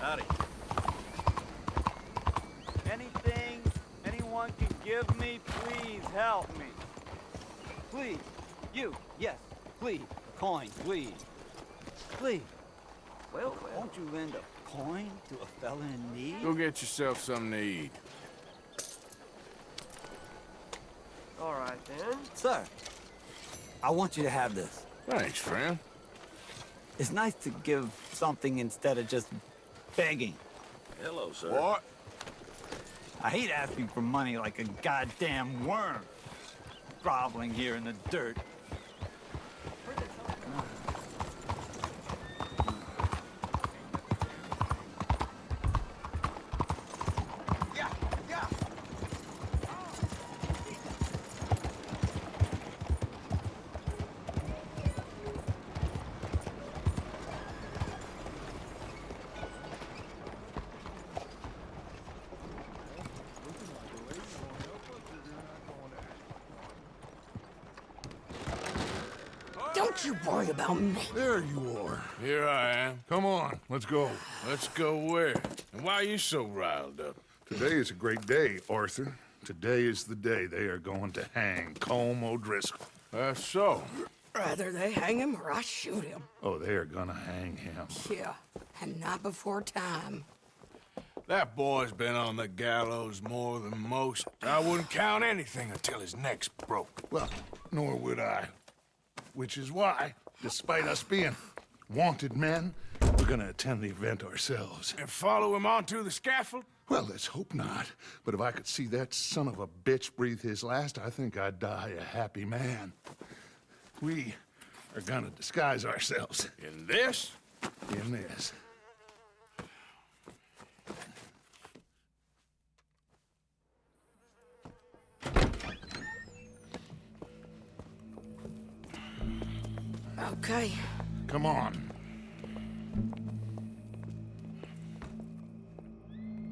Howdy. Anything anyone can give me, please help me. Please. You. Yes. Please. Coin, please. Please. Well, won't you lend a coin to a fella in need? Go get yourself something to eat. All right, then. Sir, I want you to have this. Thanks, friend. It's nice to give something instead of just begging. Hello, sir. What? I hate asking for money like a goddamn worm. Groveling here in the dirt. Don't you worry about me. There you are. Here I am. Come on, let's go. Let's go where? And why are you so riled up? Today is a great day, Arthur. Today is the day they are going to hang Colm O'Driscoll. That's so. Rather they hang him or I shoot him. Oh, they are gonna hang him. Yeah, and not before time. That boy's been on the gallows more than most. I wouldn't count anything until his neck's broke. Well, nor would I. Which is why, despite us being wanted men, we're gonna attend the event ourselves. And follow him onto the scaffold? Well, let's hope not. But if I could see that son of a bitch breathe his last, I think I'd die a happy man. We are gonna disguise ourselves In this? in this. Okay. Come on.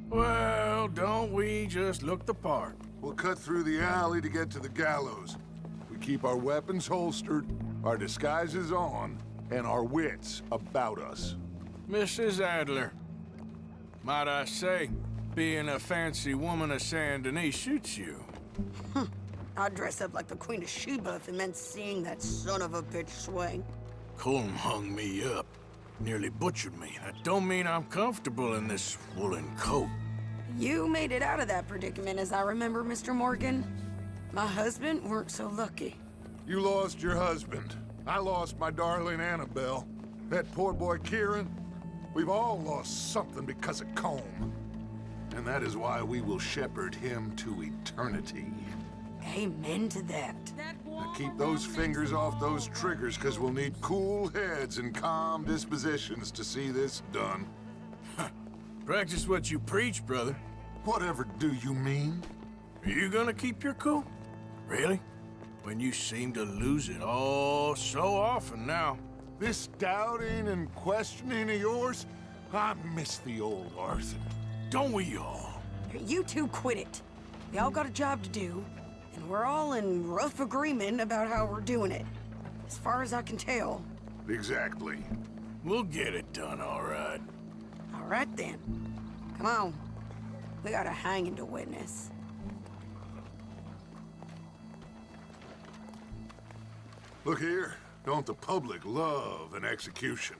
Well, don't we just look the part? We'll cut through the alley to get to the gallows. We keep our weapons holstered, our disguises on, and our wits about us. Mrs. Adler, might I say, being a fancy woman of Saint Denis shoots you. I'd dress up like the Queen of Sheba if it meant seeing that son of a bitch swing. Colm hung me up, nearly butchered me. That don't mean I'm comfortable in this woolen coat. You made it out of that predicament, as I remember, Mr. Morgan. My husband weren't so lucky. You lost your husband. I lost my darling Annabelle. That poor boy Kieran. We've all lost something because of Colm. And that is why we will shepherd him to eternity. Amen to that. Now keep those fingers off those triggers, because we'll need cool heads and calm dispositions to see this done. Practice what you preach, brother. Whatever do you mean? Are you gonna keep your cool? Really? When you seem to lose it all so often now. This doubting and questioning of yours, I miss the old Arthur. Don't we all? You two quit it. We all got a job to do, and we're all in rough agreement about how we're doing it. As far as I can tell. Exactly. We'll get it done, all right. All right, then. Come on. We got a hanging to witness. Look here, don't the public love an execution?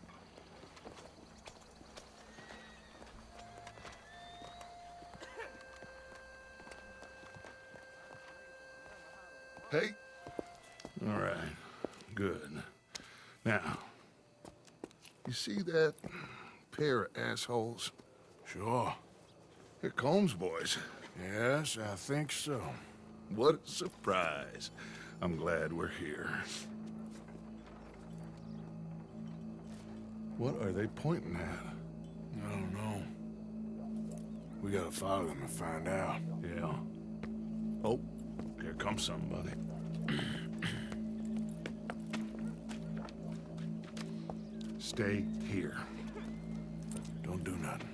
Hey? All right, good. Now, you see that pair of assholes? Sure. They're Colm's boys. Yes, I think so. What a surprise. I'm glad we're here. What are they pointing at? I don't know. We gotta follow them and find out. Yeah. Oh, here comes somebody. Stay here. Don't do nothing.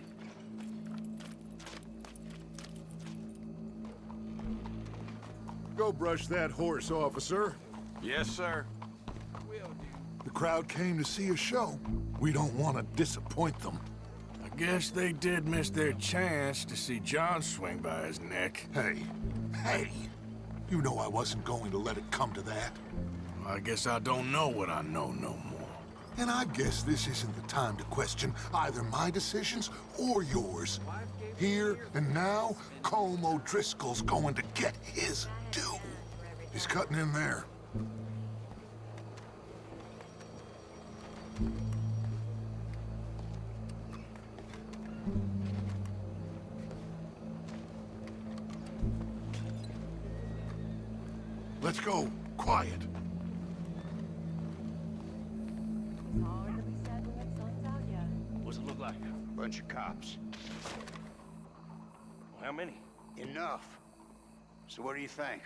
Go brush that horse, officer. Yes, sir. The crowd came to see a show. We don't want to disappoint them. I Guess they did miss their chance to see John swing by his neck. Hey, you know I wasn't going to let it come to that. Well, I guess I don't know what I know no more. And I guess this isn't the time to question either my decisions or yours. Here and now, Colm O'Driscoll's going to get his due. He's cutting in there. Let's go. Quiet. What's it look like? Bunch of cops. How many? Enough. So what do you think?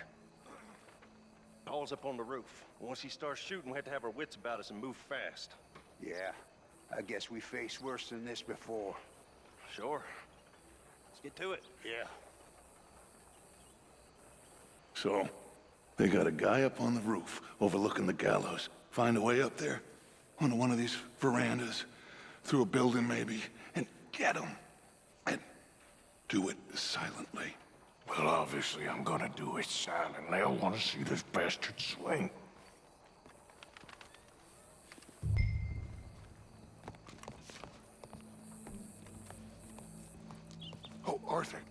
Paul's up on the roof. Once he starts shooting, we have to have our wits about us and move fast. Yeah, I guess we faced worse than this before. Sure. Let's get to it. Yeah. So, they got a guy up on the roof overlooking the gallows. Find a way up there, onto one of these verandas, through a building maybe, and get him. And do it silently. Well, obviously I'm gonna do it silently. I want to see this bastard swing. Oh, Arthur,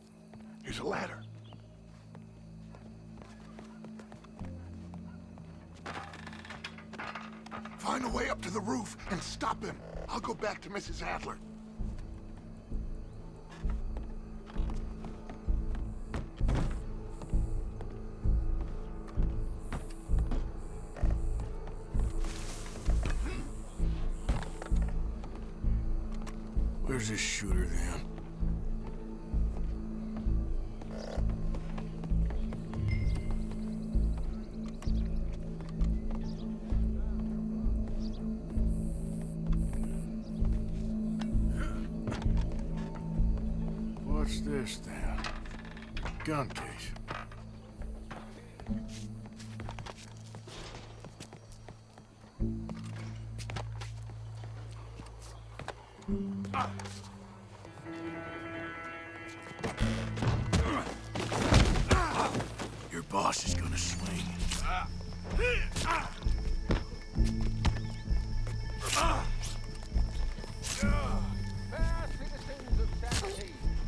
here's a ladder. Find a way up to the roof and stop him. I'll go back to Mrs. Adler. Where's this shooter then? What's this then? Gun case. Your boss is gonna swing.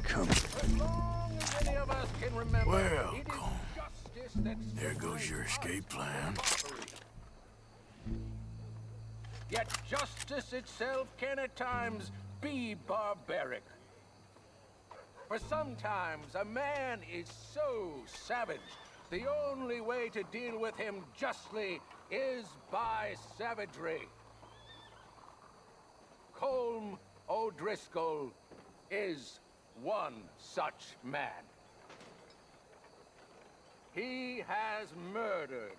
Come. Well, there goes your escape plan. Yet justice itself can at times be barbaric. For sometimes a man is so savage, the only way to deal with him justly is by savagery. Colm O'Driscoll is one such man. He has murdered,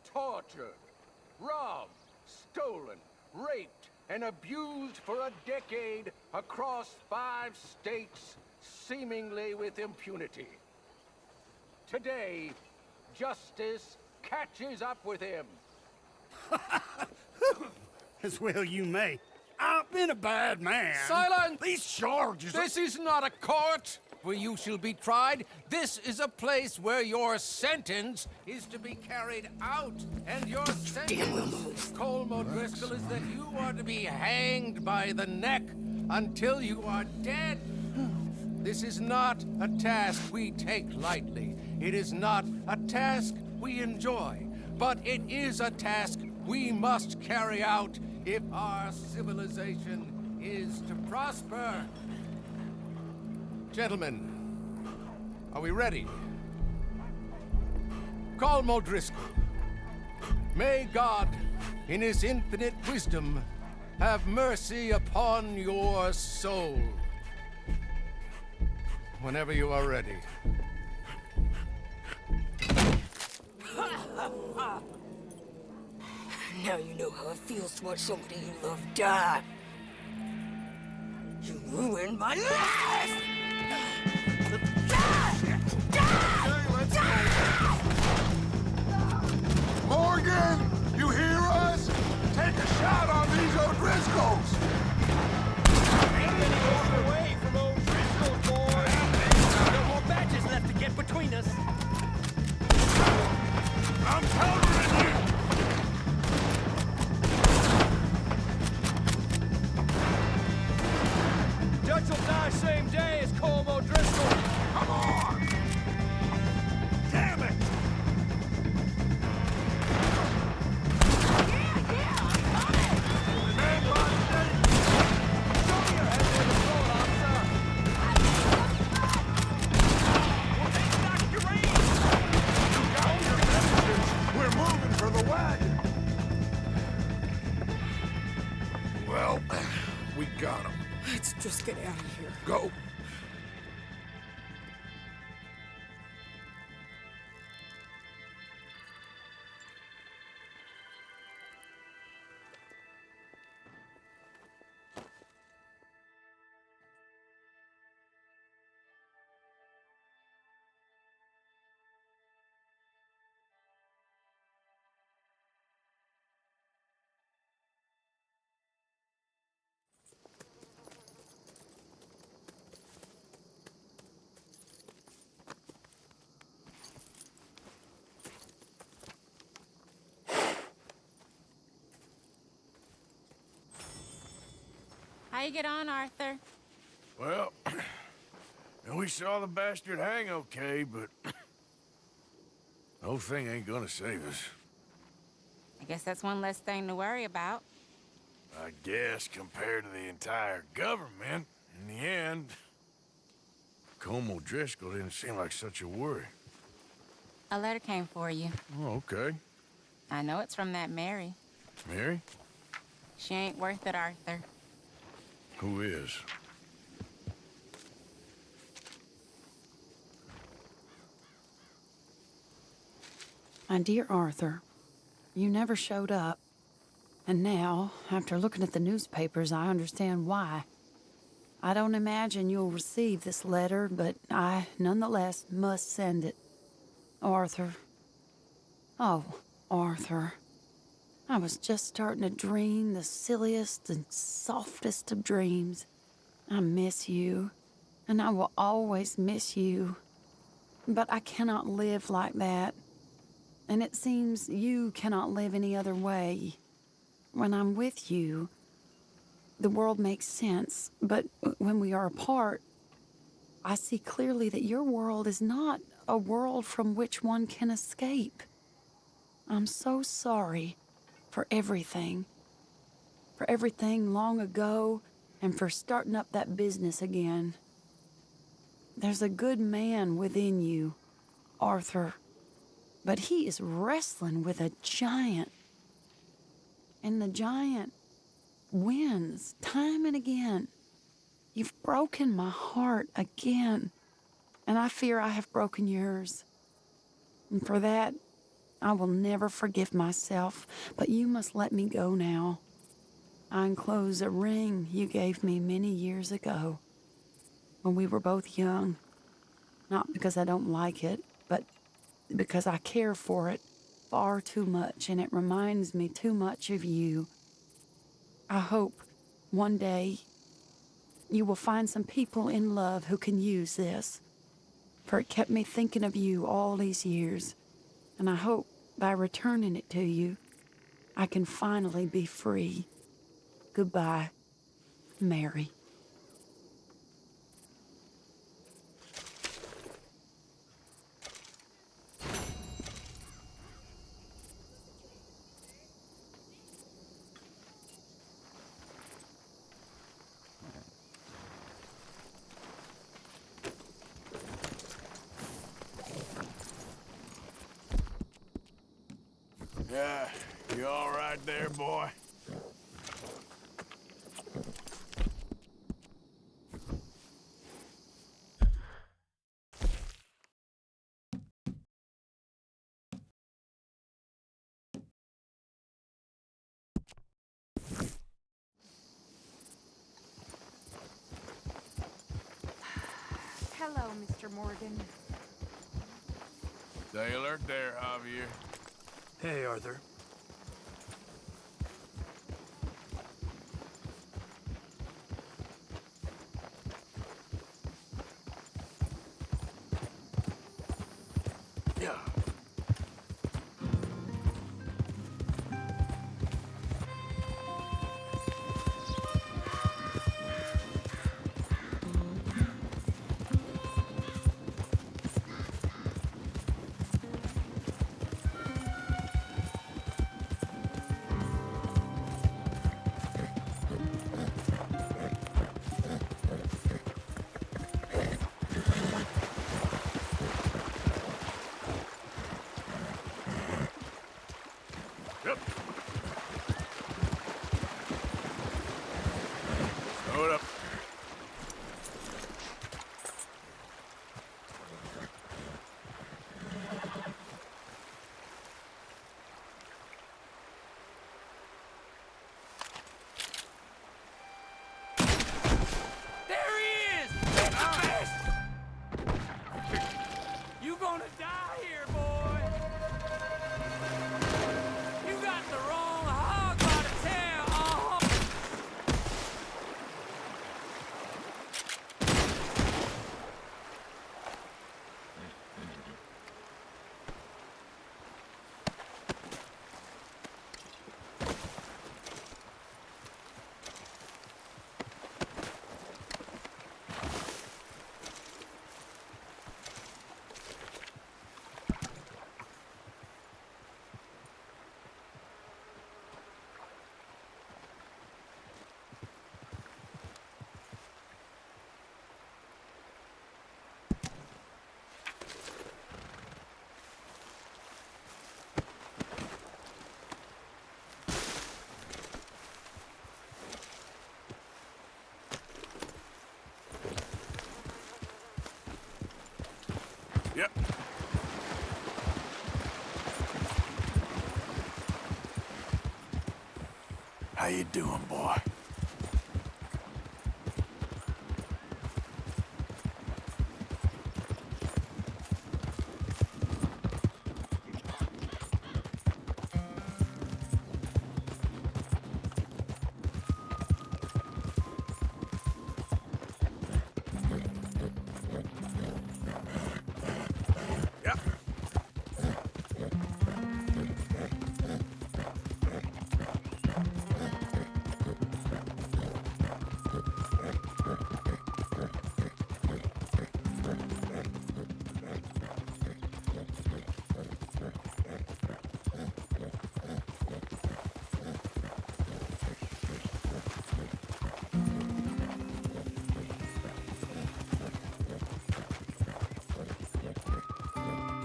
tortured, robbed, stolen, raped, and abused for a decade across 5 states, seemingly with impunity. Today, justice catches up with him. As well you may. I've been a bad man. Silence! These charges... This is not a court where you shall be tried. This is a place where your sentence is to be carried out. And your sentence, Colm O'Driscoll, is that you are to be hanged by the neck until you are dead. This is not a task we take lightly. It is not a task we enjoy. But it is a task we must carry out if our civilization is to prosper. Gentlemen, are we ready? Colm O'Driscoll, may God, in his infinite wisdom, have mercy upon your soul. Whenever you are ready. Now you know how it feels to watch somebody you love die. You ruined my life! Morgan, you hear us? Take a shot on these O'Driscolls! walk away from old Driscoll's, boys. No more badges left to get between us. I'm countering you! Dutch will die same day as Colm O'Driscoll. Come on! Damn it! We're moving for the wagon. Well, we got him. Let's just get out of here. Go. How you get on, Arthur? Well, we saw the bastard hang okay, but the whole thing ain't gonna save us. I guess that's one less thing to worry about. I guess compared to the entire government, in the end, Colm O'Driscoll didn't seem like such a worry. A letter came for you. Oh, okay. I know it's from that Mary. Mary? She ain't worth it, Arthur. Who is? My dear Arthur, you never showed up. And now, after looking at the newspapers, I understand why. I don't imagine you'll receive this letter, but I, nonetheless, must send it. Arthur. Oh, Arthur. I was just starting to dream the silliest and softest of dreams. I miss you, and I will always miss you. But I cannot live like that. And it seems you cannot live any other way. When I'm with you, the world makes sense, but when we are apart, I see clearly that your world is not a world from which one can escape. I'm so sorry for everything long ago, and for starting up that business again. There's a good man within you, Arthur, but he is wrestling with a giant. And the giant wins time and again. You've broken my heart again, and I fear I have broken yours. And for that, I will never forgive myself, but you must let me go now. I enclose a ring you gave me many years ago, when we were both young. Not because I don't like it, but because I care for it far too much, and it reminds me too much of you. I hope one day you will find some people in love who can use this, for it kept me thinking of you all these years, and I hope by returning it to you, I can finally be free. Goodbye, Mary. Yeah, you all right there, boy? Hello, Mr. Morgan. Stay alert there, Javier. Hey, Arthur. Load up. There he is! It's the best! You gonna die here, boy! You got the wrong hog by the tail, Yep. How you doing, boy?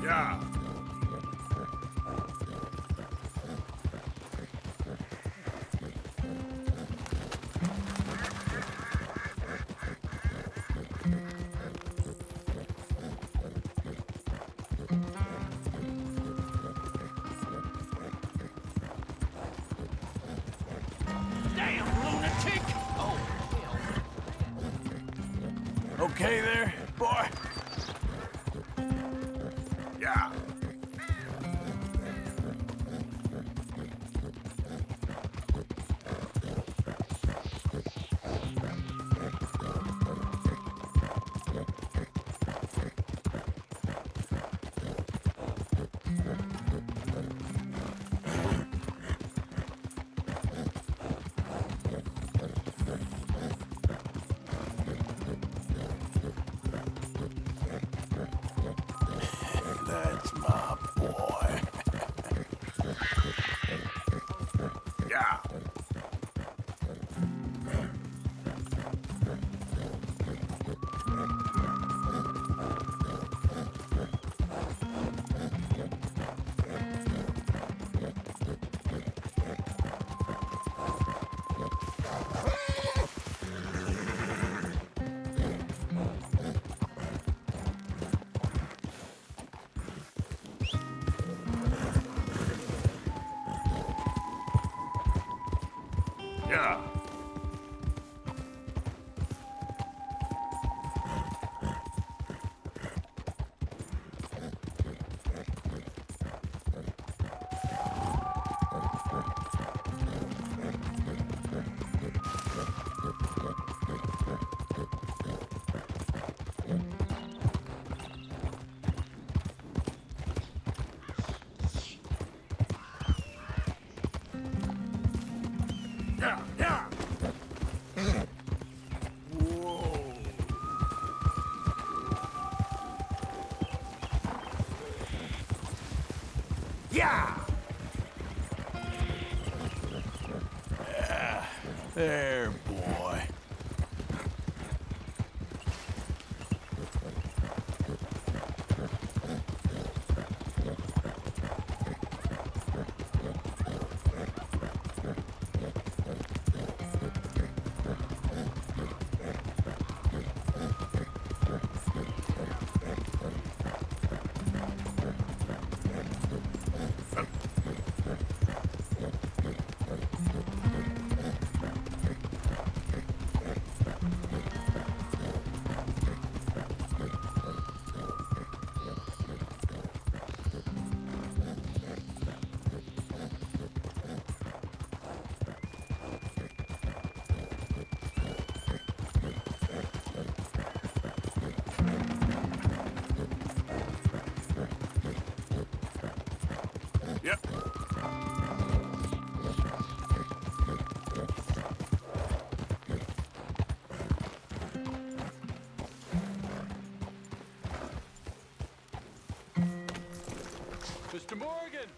Yeah. damn lunatic! Oh, hell. Okay there, boy? Yeah. That's my boy. Yeah. Yeah. Yeah, yeah. Whoa. Yeah. Yeah. There, boy. Mr. Morgan!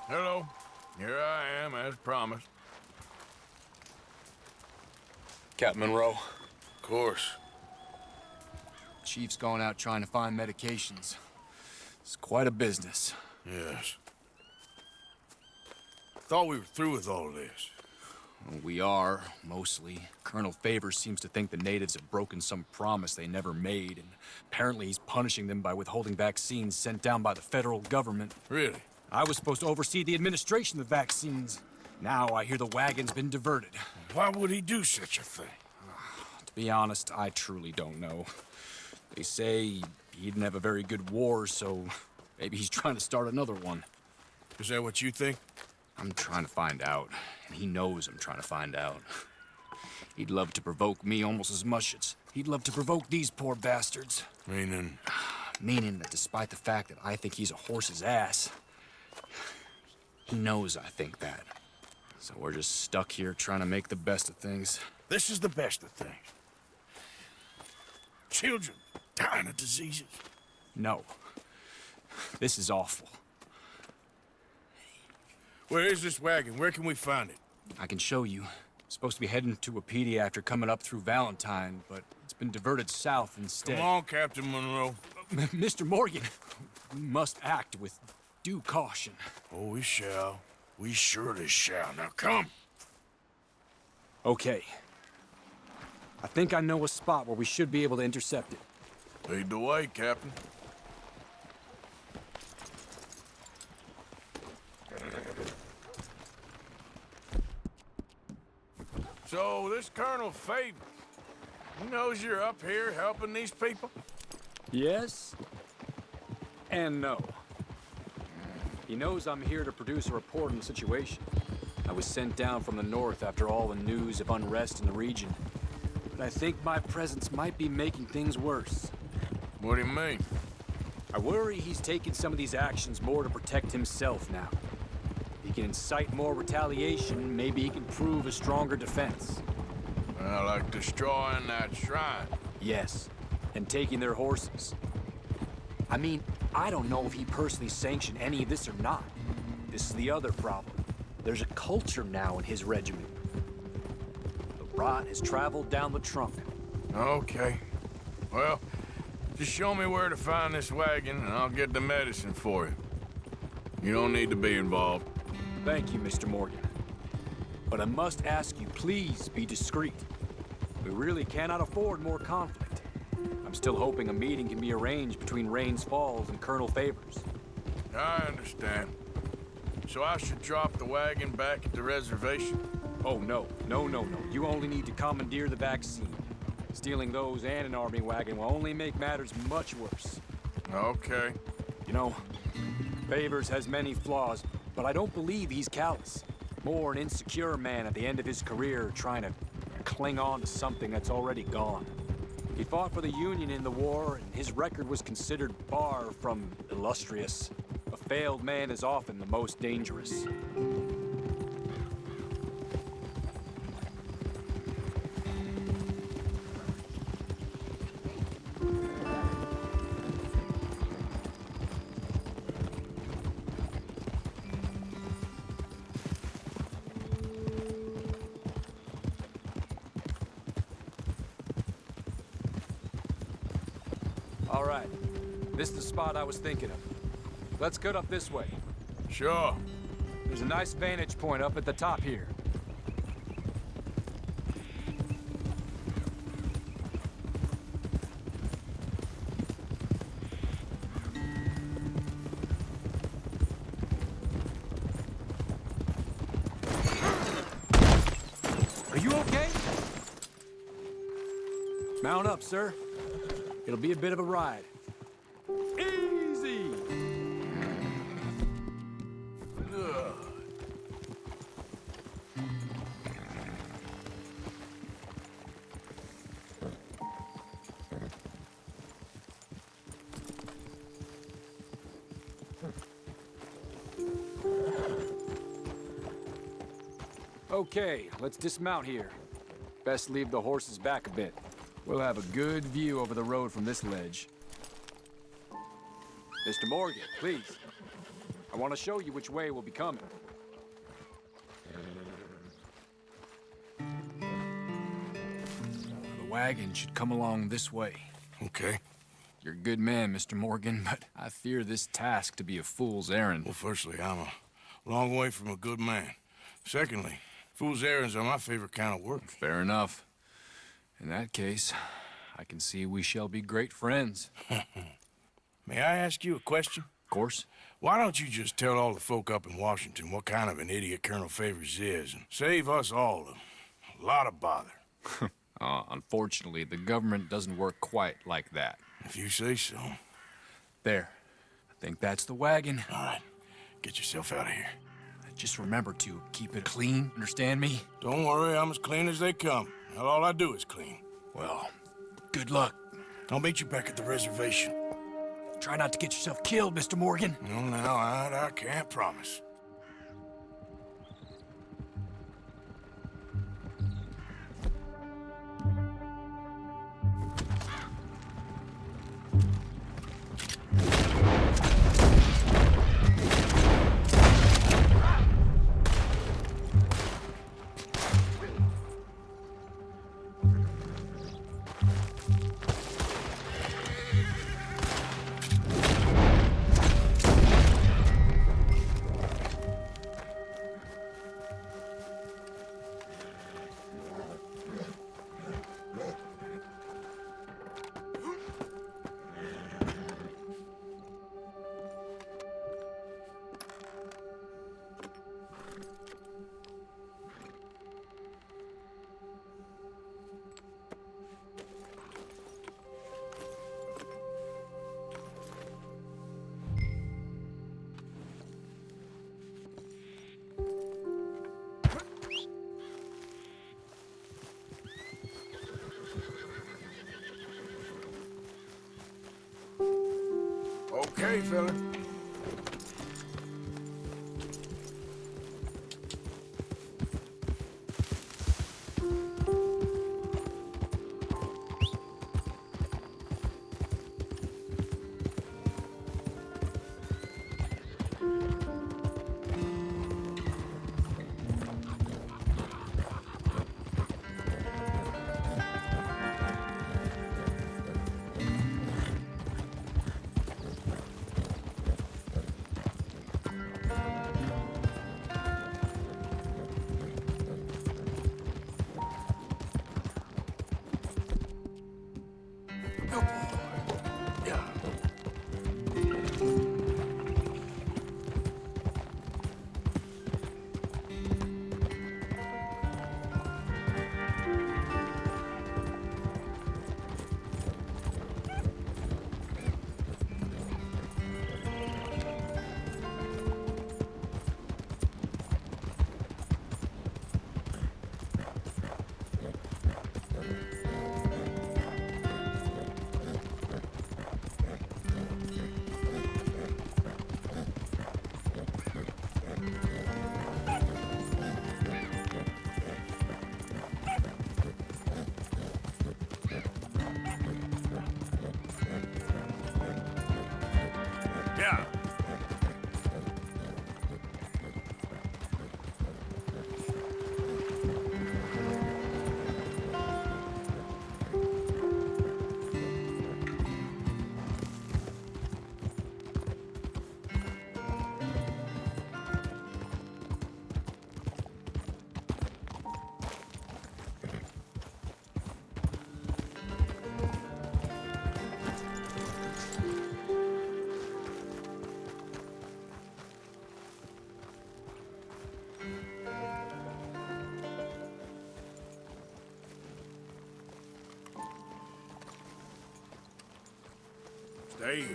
Hello. Here I am, as promised. Captain Monroe. Of course. Chief's going out trying to find medications. It's quite a business. Yes. Thought we were through with all of this. Well, we are, mostly. Colonel Favors seems to think the natives have broken some promise they never made, and apparently he's punishing them by withholding vaccines sent down by the federal government. Really? I was supposed to oversee the administration of the vaccines. Now I hear the wagon's been diverted. Why would he do such a thing? To be honest, I truly don't know. They say he didn't have a very good war, so maybe he's trying to start another one. Is that what you think? I'm trying to find out, and he knows I'm trying to find out. He'd love to provoke me almost as much as he'd love to provoke these poor bastards. Meaning? Meaning that despite the fact that I think he's a horse's ass, he knows I think that. So we're just stuck here trying to make the best of things. This is the best of things. Children dying of diseases. No. This is awful. Where is this wagon? Where can we find it? I can show you. Supposed to be heading to a PD after coming up through Valentine, but it's been diverted south instead. Come on, Captain Monroe. Mr. Morgan, we must act with due caution. Oh, we shall. We surely shall. Now come. Okay. I think I know a spot where we should be able to intercept it. Lead the way, Captain. So, this Colonel Favors, he knows you're up here helping these people? Yes. And no. He knows I'm here to produce a report on the situation. I was sent down from the north after all the news of unrest in the region. But I think my presence might be making things worse. What do you mean? I worry he's taking some of these actions more to protect himself now. If he can incite more retaliation, maybe he can prove a stronger defense. Like destroying that shrine. Yes, and taking their horses. I mean, I don't know if he personally sanctioned any of this or not. This is the other problem. There's a culture now in his regiment. The rot has traveled down the trunk. Okay. Well, just show me where to find this wagon, and I'll get the medicine for you. You don't need to be involved. Thank you, Mr. Morgan. But I must ask you, please be discreet. We really cannot afford more conflict. I'm still hoping a meeting can be arranged between Rains Falls and Colonel Favors. I understand. So I should drop the wagon back at the reservation? Oh, no. No, no, no. You only need to commandeer the vaccine. Stealing those and an army wagon will only make matters much worse. Okay. You know, Favors has many flaws, but I don't believe he's callous. More an insecure man at the end of his career trying to cling on to something that's already gone. He fought for the Union in the war, and his record was considered far from illustrious. A failed man is often the most dangerous. All right. This is the spot I was thinking of. Let's get up this way. Sure. There's a nice vantage point up at the top here. Are you okay? Mount up, sir. It'll be a bit of a ride. Easy! Good. Okay, let's dismount here. Best leave the horses back a bit. We'll have a good view over the road from this ledge. Mr. Morgan, please. I want to show you which way we'll be coming. The wagon should come along this way. Okay. You're a good man, Mr. Morgan, but I fear this task to be a fool's errand. Well, firstly, I'm a long way from a good man. Secondly, fool's errands are my favorite kind of work. Fair enough. In that case, I can see we shall be great friends. May I ask you a question? Of course. Why don't you just tell all the folk up in Washington what kind of an idiot Colonel Favors is and save us all a lot of bother? Unfortunately, the government doesn't work quite like that. If you say so. There. I think that's the wagon. All right. Get yourself out of here. Just remember to keep it clean, understand me? Don't worry, I'm as clean as they come. Now, all I do is clean. Well, good luck. I'll meet you back at the reservation. Try not to get yourself killed, Mr. Morgan. No, now, I can't promise. Okay, fella. Yeah. Stay here.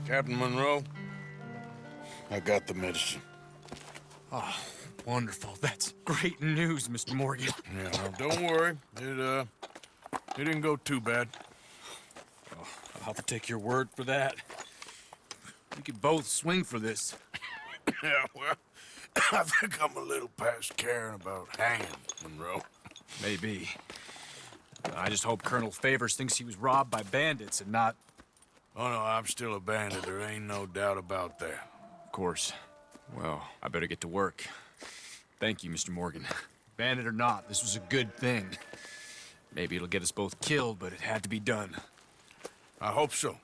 Captain Monroe, I got the medicine. Oh, wonderful. That's great news, Mr. Morgan. Yeah, well, don't worry. It didn't go too bad. Oh, I'll have to take your word for that. We could both swing for this. Yeah, well, I think I'm a little past caring about hanging, Monroe. Maybe. I just hope Colonel Favors thinks he was robbed by bandits and not... Oh, no, I'm still a bandit. There ain't no doubt about that. Of course. Well, I better get to work. Thank you, Mr. Morgan. Bandit or not, this was a good thing. Maybe it'll get us both killed, but it had to be done. I hope so.